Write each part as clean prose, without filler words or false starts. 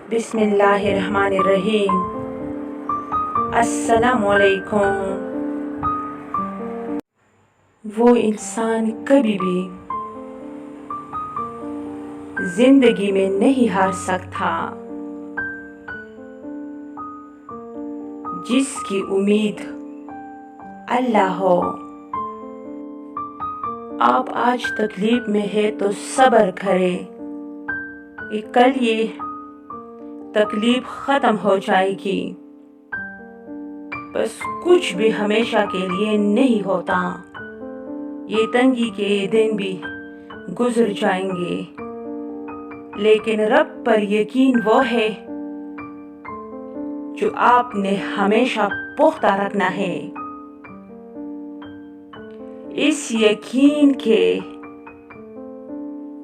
بسم اللہ الرحمن الرحیم۔ السلام علیکم۔ وہ انسان کبھی بھی زندگی میں نہیں ہار سکتا جس کی امید اللہ ہو۔ آپ آج تکلیف میں ہے تو صبر کرے کہ کل یہ تکلیف ختم ہو جائے گی۔ بس کچھ بھی ہمیشہ کے لیے نہیں ہوتا، یہ تنگی کے دن بھی گزر جائیں گے، لیکن رب پر یقین وہ ہے جو آپ نے ہمیشہ پختہ رکھنا ہے۔ اس یقین کے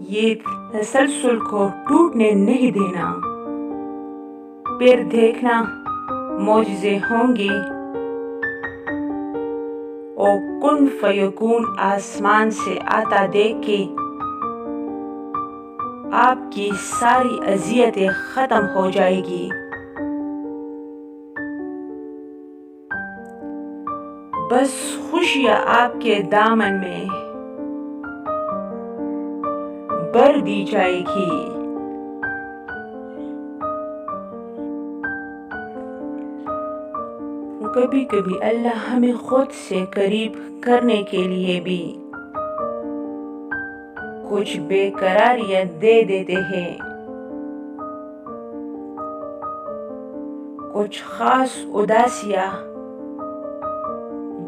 یہ تسلسل کو ٹوٹنے نہیں دینا، پھر دیکھنا معجزے ہوں گے اور کن فیکون آسمان سے آتا دیکھ کے آپ کی ساری اذیتیں ختم ہو جائے گی۔ بس خوشیاں آپ کے دامن میں بھر دی جائے گی۔ کبھی کبھی اللہ ہمیں خود سے قریب کرنے کے لیے بھی کچھ بے قراریاں دے دیتے ہیں، کچھ خاص اداسیاں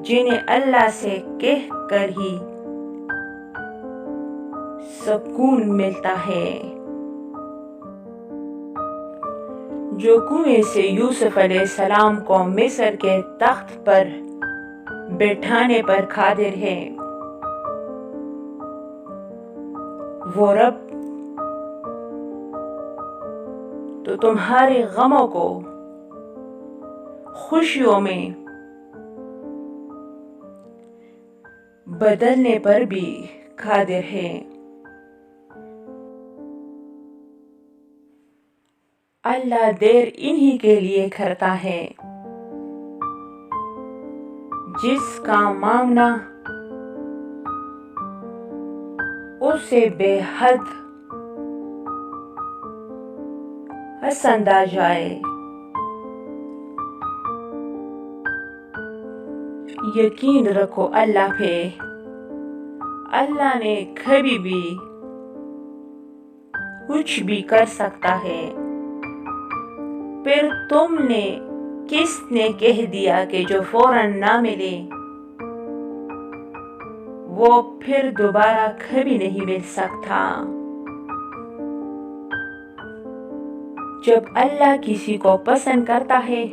جنہیں اللہ سے کہہ کر ہی سکون ملتا ہے۔ جو کنویں سے یوسف علیہ السلام کو مصر کے تخت پر بٹھانے پر قادر ہے، وہ رب تو تمہارے غموں کو خوشیوں میں بدلنے پر بھی قادر ہے۔ اللہ دیر انہی کے لیے کرتا ہے جس کا مانگنا اسے بے حد پسند آ جائے۔ یقین رکھو اللہ پہ، اللہ نے کبھی بھی کچھ بھی کر سکتا ہے۔ پھر تم نے کس نے کہہ دیا کہ جو فوراً نہ ملے وہ پھر دوبارہ کبھی نہیں مل سکتا۔ جب اللہ کسی کو پسند کرتا ہے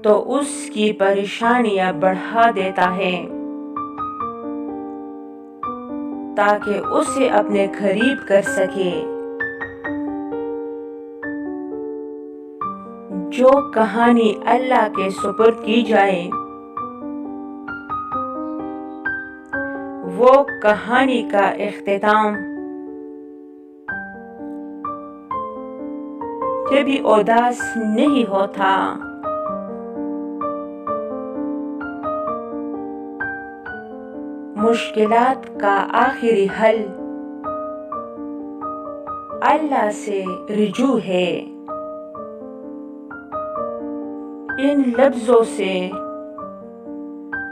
تو اس کی پریشانیاں بڑھا دیتا ہے تاکہ اسے اپنے قریب کر سکے۔ جو کہانی اللہ کے سپرد کی جائے وہ کہانی کا اختتام کبھی اداس نہیں ہوتا۔ مشکلات کا آخری حل اللہ سے رجوع ہے۔ ان لفظوں سے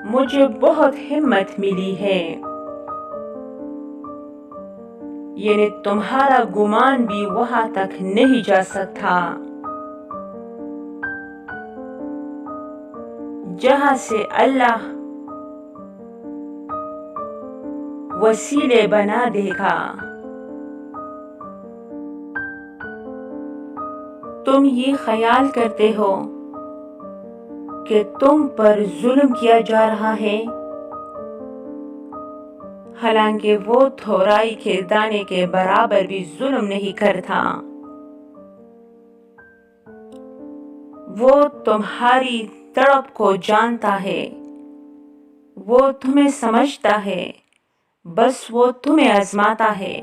مجھے بہت ہمت ملی ہے، یعنی تمہارا گمان بھی وہاں تک نہیں جا سکتا جہاں سے اللہ وسیلے بنا دے گا۔ تم یہ خیال کرتے ہو کہ تم پر ظلم کیا جا رہا ہے، حالانکہ وہ تھورائی کے دانے کے برابر بھی ظلم نہیں کرتا۔ وہ تمہاری تڑپ کو جانتا ہے، وہ تمہیں سمجھتا ہے، بس وہ تمہیں آزماتا ہے۔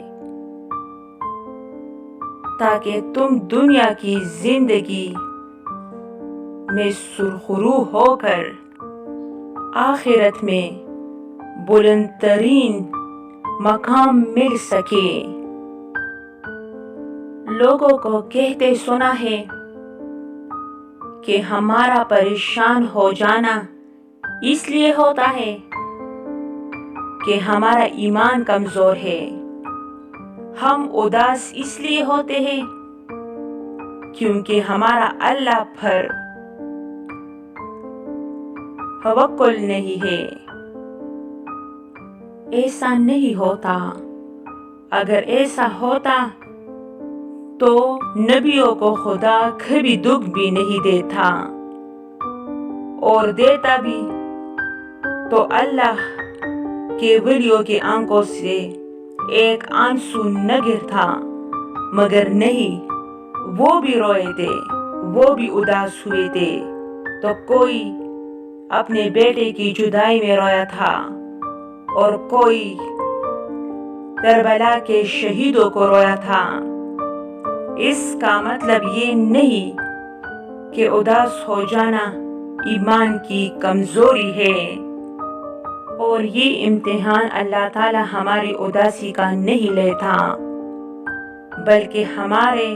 تاکہ تم دنیا کی زندگی میں سرخرو ہو کر آخرت میں بلند ترین مقام مل سکے۔ لوگوں کو کہتے سنا ہے کہ ہمارا پریشان ہو جانا اس لیے ہوتا ہے کہ ہمارا ایمان کمزور ہے، ہم اداس اس لیے ہوتے ہیں کیونکہ ہمارا اللہ پر توکل نہیں ہے۔ ایسا نہیں ہوتا۔ اگر ایسا ہوتا تو نبیوں کو خدا کبھی دکھ بھی نہیں دیتا، اور دیتا بھی تو اللہ کے ولیوں کی آنکھوں سے ایک آنسو نہ گرتا، مگر نہیں، وہ بھی روئے تھے، وہ بھی اداس ہوئے تھے۔ تو کوئی اپنے بیٹے کی جدائی میں رویا تھا اور کوئی کربلا کے شہیدوں کو رویا تھا۔ اس کا مطلب یہ نہیں کہ اداس ہو جانا ایمان کی کمزوری ہے، اور یہ امتحان اللہ تعالی ہماری اداسی کا نہیں لیتا، بلکہ ہمارے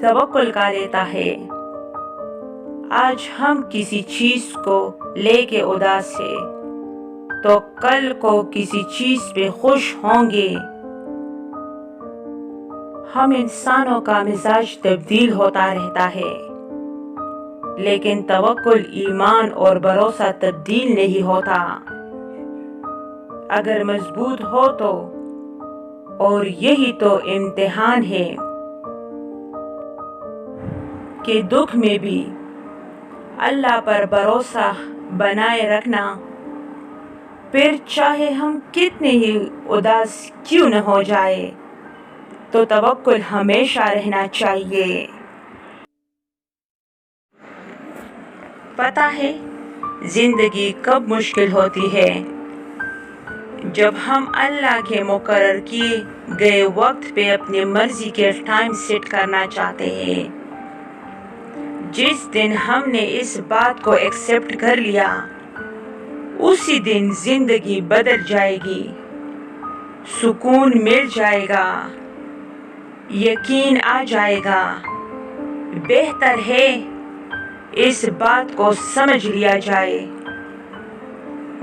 توکل کا لیتا ہے۔ آج ہم کسی چیز کو لے کے اداس ہیں تو کل کو کسی چیز پہ خوش ہوں گے۔ ہم انسانوں کا مزاج تبدیل ہوتا رہتا ہے، لیکن توکل، ایمان اور بھروسہ تبدیل نہیں ہوتا۔ اگر مضبوط ہو تو، اور یہی تو امتحان ہے کہ دکھ میں بھی اللہ پر بھروسہ بنائے رکھنا، پھر چاہے ہم کتنے ہی اداس کیوں نہ ہو جائے تو توکل ہمیشہ رہنا چاہیے۔ پتہ ہے زندگی کب مشکل ہوتی ہے؟ جب ہم اللہ کے مقرر کیے گئے وقت پہ اپنی مرضی کے ٹائم سیٹ کرنا چاہتے ہیں۔ جس دن ہم نے اس بات کو ایکسپٹ کر لیا، اسی دن زندگی بدل جائے گی، سکون مل جائے گا، یقین آ جائے گا۔ بہتر ہے اس بات کو سمجھ لیا جائے،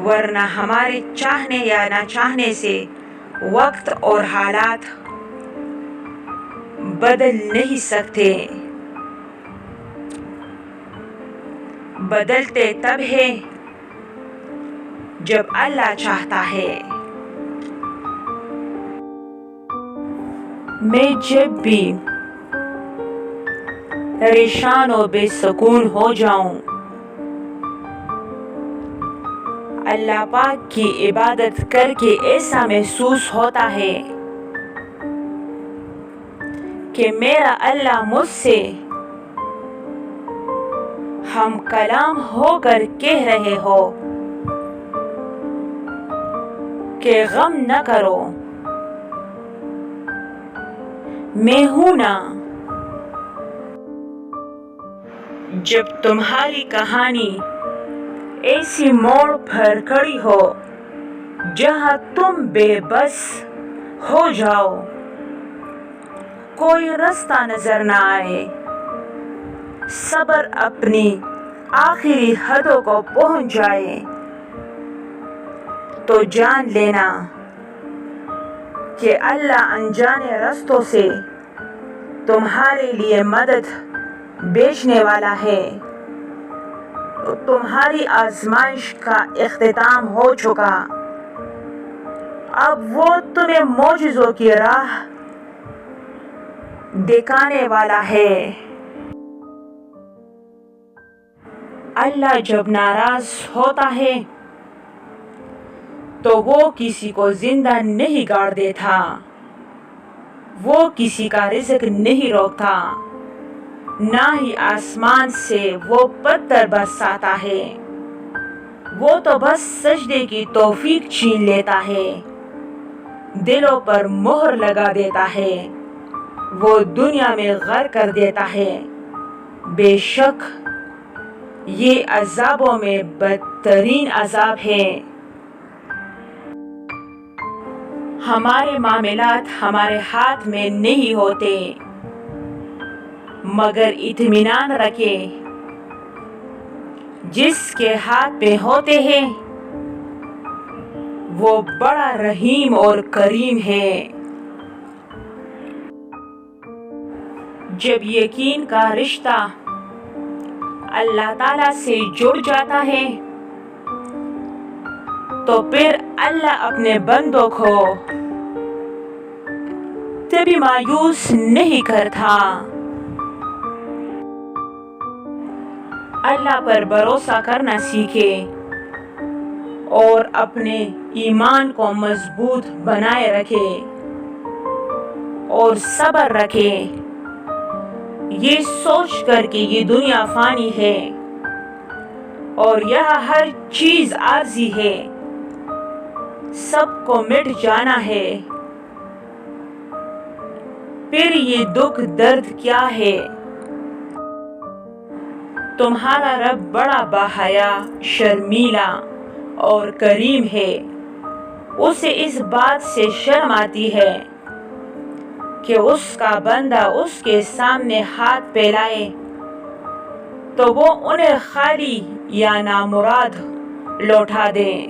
ورنہ ہمارے چاہنے یا نہ چاہنے سے وقت اور حالات بدل نہیں سکتے۔ بدلتے تب ہے جب اللہ چاہتا ہے۔ میں جب بھی پریشان و بے سکون ہو جاؤں، اللہ پاک کی عبادت کر کے ایسا محسوس ہوتا ہے کہ میرا اللہ مجھ سے ہم کلام ہو کر کہہ رہے ہو کہ غم نہ کرو، میں ہوں نا۔ جب تمہاری کہانی ایسی موڑ پر کھڑی ہو جہاں تم بے بس ہو جاؤ، کوئی راستہ نظر نہ آئے، صبر اپنی آخری حدوں کو پہنچ جائے، تو جان لینا کہ اللہ انجانے رستوں سے تمہارے لیے مدد بھیجنے والا ہے۔ تمہاری آزمائش کا اختتام ہو چکا، اب وہ تمہیں معجزوں کی راہ دکھانے والا ہے۔ اللہ جب ناراض ہوتا ہے تو وہ کسی کو زندہ نہیں گاڑ دیتا، وہ کسی کا رزق نہیں روکتا، نہ ہی آسمان سے وہ پتھر برساتا ہے، وہ تو بس سجدے کی توفیق چھین لیتا ہے، دلوں پر مہر لگا دیتا ہے۔ وہ دنیا میں غرق کر دیتا ہے۔ بے شک یہ عذابوں میں بدترین عذاب ہے۔ ہمارے معاملات ہمارے ہاتھ میں نہیں ہوتے، مگر اطمینان رکھے جس کے ہاتھ میں ہوتے ہیں وہ بڑا رحیم اور کریم ہے۔ جب یقین کا رشتہ اللہ تعالیٰ سے جڑ جاتا ہے تو پھر اللہ اپنے بندوں کو کبھی مایوس نہیں کرتا۔ اللہ پر بھروسہ کرنا سیکھے اور اپنے ایمان کو مضبوط بنائے رکھے اور صبر رکھے، یہ سوچ کر کہ یہ دنیا فانی ہے اور یہاں ہر چیز عارضی ہے، سب کو مٹ جانا ہے۔ پھر یہ دکھ درد کیا ہے؟ تمہارا رب بڑا باحیا، شرمیلا اور کریم ہے۔ اسے اس بات سے شرم آتی ہے کہ اس کا بندہ اس کے سامنے ہاتھ پھیلائے تو وہ انہیں خالی یا نامراد لوٹا دے۔